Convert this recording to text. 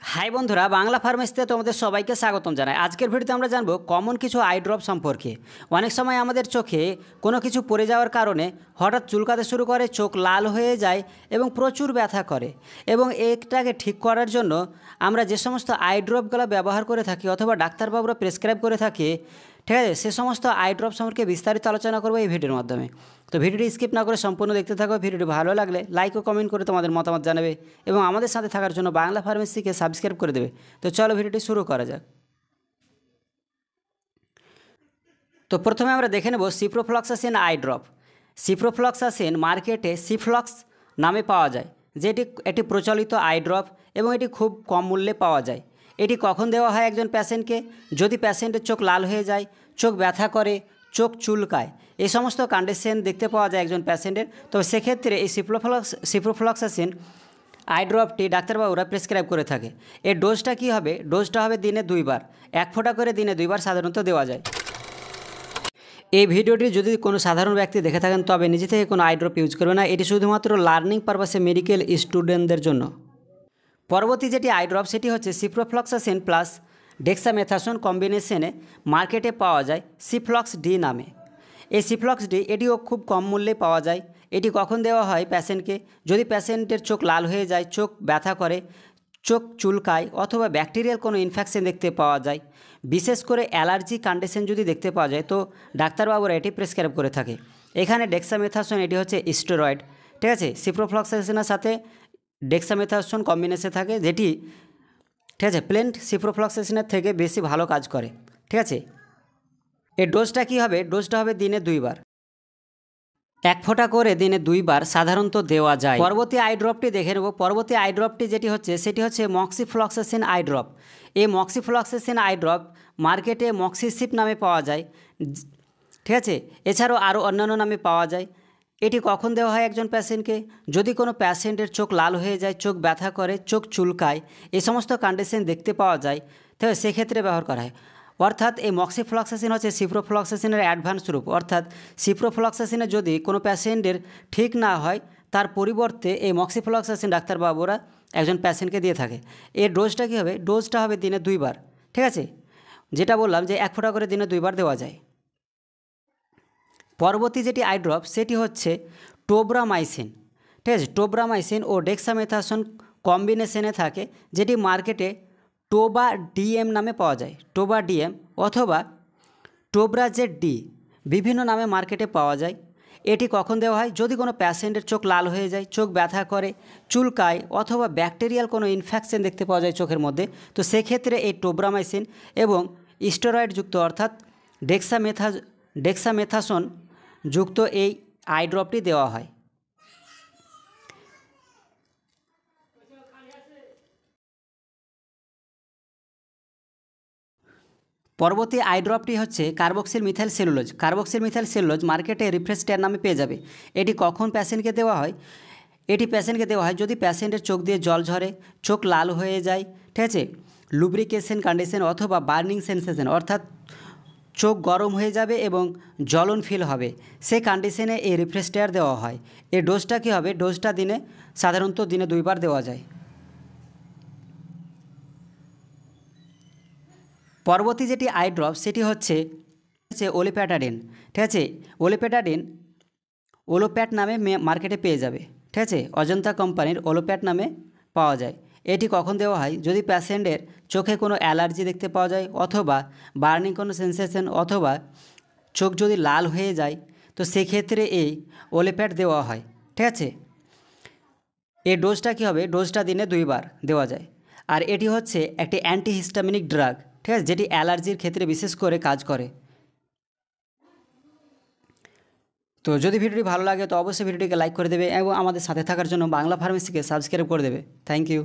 High বন্ধুরা, বাংলা ফার্মেসিতে তোমাদের সবাইকে স্বাগতম জানাই। আজকের ভিডিওতে আমরা জানবো কমন কিছু আই ড্রপ সম্পর্কে। অনেক সময় আমাদের চোখে কোনো কিছু পড়ে যাওয়ার কারণে হঠাৎ চুলকাতে শুরু করে, চোখ লাল হয়ে যায় এবং প্রচুর ব্যথা করে। এবং এটাকে ঠিক করার জন্য আমরা যে সমস্ত আই ড্রপগুলো ব্যবহার করে থাকি অথবা ডাক্তারবাবুরা প্রেসক্রাইব করে থাকে, ঠিক আছে, সে সমস্ত আই ড্রপ সম্পর্কে বিস্তারিত আলোচনা করবো এই ভিডিওর মাধ্যমে। তো ভিডিওটি স্কিপ না করে সম্পূর্ণ দেখতে থাকো। ভিডিওটি ভালো লাগলে লাইক ও কমেন্ট করে তোমাদের মতামত জানাবে এবং আমাদের সাথে থাকার জন্য বাংলা ফার্মেসিকে সাবস্ক্রাইব করে দেবে। তো চলো ভিডিওটি শুরু করা যাক। তো প্রথমে আমরা দেখে নেব সিপ্রোফ্লক্সাসিন আই ড্রপ। সিপ্রোফ্লক্সাসিন মার্কেটে সিফ্লক্স নামে পাওয়া যায়, যেটি একটি প্রচলিত আই ড্রপ এবং এটি খুব কম মূল্যে পাওয়া যায়। এটি কখন দেওয়া হয় একজন পেশেন্টকে? যদি পেশেন্টের চোখ লাল হয়ে যায়, চোখ ব্যথা করে, চোখ চুলকায়, এই সমস্ত কন্ডিশন দেখতে পাওয়া যায় একজন পেশেন্টের। তো সেক্ষেত্রে এই সিপ্রোফ্লক্সাসিন আই ড্রপটি ডাক্তারবাবুরা প্রেসক্রাইব করে থাকে। এর ডোজটা কী হবে? ডোজটা হবে দিনে 2 বার, 1 ফোঁটা করে দিনে 2 বার সাধারণত দেওয়া যায়। এই ভিডিওটি যদি কোনো সাধারণ ব্যক্তি দেখে থাকেন তবে নিজে থেকে কোনো আই ড্রপ ইউজ করবে না। এটি শুধুমাত্র লার্নিং পারপাসে মেডিকেল স্টুডেন্টদের জন্য। পরবর্তী যেটি আই ড্রপ সেটি হচ্ছে সিপ্রোফ্লক্সাসিন প্লাস ডেক্সামেথাসোন কম্বিনেশনে মার্কেটে পাওয়া যায় সিফ্লক্স ডি নামে। এই সিফ্লক্স ডি এটিও খুব কম মূল্যে পাওয়া যায়। এটি কখন দেওয়া হয় পেশেন্টকে? যদি পেশেন্টের চোখ লাল হয়ে যায়, চোখ ব্যথা করে, চোখ চুলকায় অথবা ব্যাকটেরিয়াল কোনো ইনফেকশন দেখতে পাওয়া যায়, বিশেষ করে অ্যালার্জি কন্ডিশন যদি দেখতে পাওয়া যায়, তো ডাক্তারবাবুরা এটি প্রেসক্রাইব করে থাকে। এখানে ডেক্সামেথাসোন এটি হচ্ছে স্টেরয়েড, ঠিক আছে। সিপ্রোফ্লক্সাসিনের সাথে ডেক্সামেথাসোন কম্বিনেশনে থাকে, যেটি ঠিক আছে প্লেন সিপ্রোফ্লক্সাসিনের থেকে বেশি ভালো কাজ করে, ঠিক আছে। এর ডোজটা কী হবে? ডোজটা হবে দিনে 2 বার, 1 ফোঁটা করে দিনে 2 বার সাধারণত দেওয়া যায়। পরবর্তী আই ড্রপটি দেখে নেব। পরবর্তী আই ড্রপটি যেটি হচ্ছে সেটি হচ্ছে মক্সিফ্লক্সাসিন আই ড্রপ। এই মক্সিফ্লক্সাসিন আই ড্রপ মার্কেটে মক্সিসিপ নামে পাওয়া যায়, ঠিক আছে। এছাড়াও আরও অন্যান্য নামে পাওয়া যায়। এটি কখন দেওয়া হয় একজন পেশেন্টকে? যদি কোনো পেশেন্টের চোখ লাল হয়ে যায়, চোখ ব্যথা করে, চোখ চুলকায়, এই সমস্ত কন্ডিশন দেখতে পাওয়া যায়, তবে সেক্ষেত্রে ব্যবহার করা হয়। অর্থাৎ এই মক্সিফ্লক্সাসিন হচ্ছে সিপ্রোফ্লক্সাসিনের অ্যাডভান্স রূপ। অর্থাৎ সিপ্রোফ্লক্সাসিনে যদি কোনো পেশেন্টের ঠিক না হয়, তার পরিবর্তে এই মক্সিফ্লক্সাসিন ডাক্তারবাবুরা একজন পেশেন্টকে দিয়ে থাকে। এর ডোজটা কী হবে? ডোজটা হবে দিনে 2 বার, ঠিক আছে। যেটা বললাম যে 1 ফোঁটা করে দিনে 2 বার দেওয়া যায়। পরবর্তী যেটি আই ড্রপ সেটি হচ্ছে টোব্রামাইসিন, ঠিক আছে। টোব্রামাইসিন ও ডেক্সামেথাসোন কম্বিনেশনে থাকে, যেটি মার্কেটে টোবা ডিএম নামে পাওয়া যায়। টোবা ডিএম অথবা টোব্রাজেড ডি বিভিন্ন নামে মার্কেটে পাওয়া যায়। এটি কখন দেওয়া হয়? যদি কোনো পেশেন্টের চোখ লাল হয়ে যায়, চোখ ব্যথা করে, চুলকায় অথবা ব্যাকটেরিয়াল কোনো ইনফেকশন দেখতে পাওয়া যায় চোখের মধ্যে, তো সেক্ষেত্রে এই টোব্রামাইসিন এবং স্টেরয়েডযুক্ত অর্থাৎ ডেক্সামেথাসোন যুক্ত এই আই ড্রপটি দেওয়া হয়। পরবর্তী আই ড্রপটি হচ্ছে carboxyl methyl cellulose. Carboxyl methyl cellulose মার্কেটে রিফ্রেশটের নামে পেয়ে যাবে। এটি কখন পেশেন্টকে দেওয়া হয়? এটি পেশেন্টকে দেওয়া হয় যদি পেশেন্টের চোখ দিয়ে জল ঝরে, চোখ লাল হয়ে যায়, ঠিক আছে, লুব্রিকেশন কন্ডিশন অথবা বার্নিং সেন্সেশন অর্থাৎ চোখ গরম হয়ে যাবে এবং জ্বলন ফিল হবে, সেই কন্ডিশনে এই রিফ্রেশটের দেওয়া হয়। এই ডোজটা কী হবে? ডোজটা সাধারণত দিনে 2 বার দেওয়া যায়। পরবর্তী যেটি আই ড্রপ সেটি হচ্ছে ওলিপ্যাটাডিন, ঠিক আছে। ওলিপ্যাটাডিন ওলোপ্যাট নামে মার্কেটে পেয়ে যাবে, ঠিক আছে। অজন্তা কোম্পানির ওলোপ্যাট নামে পাওয়া যায়। এটি কখন দেওয়া হয়? যদি পেশেন্টের চোখে কোনো অ্যালার্জি দেখতে পাওয়া যায় অথবা বার্নিং কোনো সেন্সেশন অথবা চোখ যদি লাল হয়ে যায়, তো সেক্ষেত্রে এই ওলিপ্যাট দেওয়া হয়, ঠিক আছে। এই ডোজটা কী হবে? ডোজটা দিনে 2 বার দেওয়া যায়। আর এটি হচ্ছে একটি অ্যান্টিহিস্টামিনিক ড্রাগ, ঠিক আছে, যেটি অ্যালার্জির ক্ষেত্রে বিশেষ করে কাজ করে। তো যদি ভিডিওটি ভালো লাগে তো অবশ্যই ভিডিওটিকে লাইক করে দেবে এবং আমাদের সাথে থাকার জন্য বাংলা ফার্মেসিকে সাবস্ক্রাইব করে দেবে। Thank you.